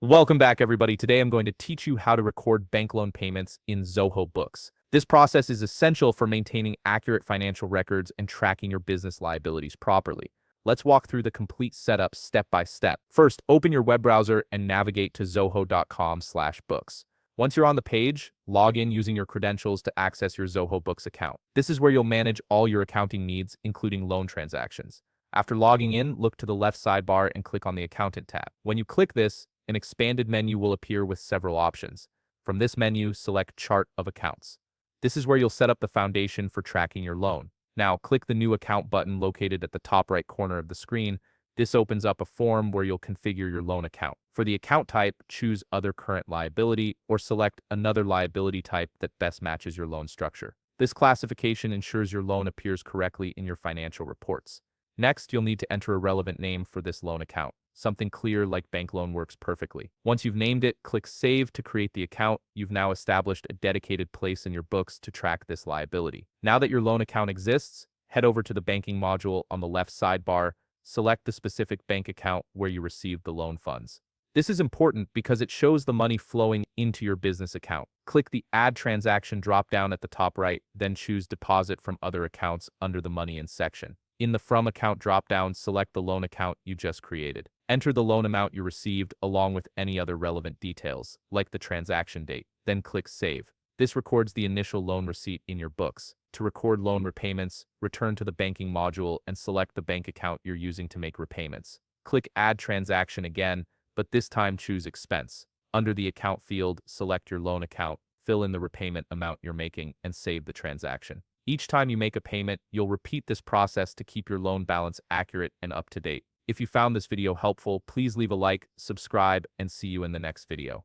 Welcome back, everybody. Today I'm going to teach you how to record bank loan payments in Zoho Books. This process is essential for maintaining accurate financial records and tracking your business liabilities properly. Let's walk through the complete setup step by step. First, open your web browser and navigate to zoho.com/books. Once you're on the page, log in using your credentials to access your Zoho Books account. This is where you'll manage all your accounting needs, including loan transactions. After logging in, look to the left sidebar and click on the Accountant tab. When you click this, an expanded menu will appear with several options. From this menu, select Chart of Accounts. This is where you'll set up the foundation for tracking your loan. Now, click the New Account button located at the top right corner of the screen. This opens up a form where you'll configure your loan account. For the account type, choose Other Current Liability or select another liability type that best matches your loan structure. This classification ensures your loan appears correctly in your financial reports. Next, you'll need to enter a relevant name for this loan account. Something clear like bank loan works perfectly. Once you've named it, click Save to create the account. You've now established a dedicated place in your books to track this liability. Now that your loan account exists, head over to the banking module on the left sidebar. Select the specific bank account where you received the loan funds. This is important because it shows the money flowing into your business account. Click the Add Transaction drop-down at the top right, then choose Deposit from Other Accounts under the Money In section. In the From Account drop-down, select the loan account you just created. Enter the loan amount you received along with any other relevant details, like the transaction date. Then click Save. This records the initial loan receipt in your books. To record loan repayments, return to the banking module and select the bank account you're using to make repayments. Click Add Transaction again, but this time choose Expense. Under the Account field, select your loan account, fill in the repayment amount you're making, and save the transaction. Each time you make a payment, you'll repeat this process to keep your loan balance accurate and up to date. If you found this video helpful, please leave a like, subscribe, and see you in the next video.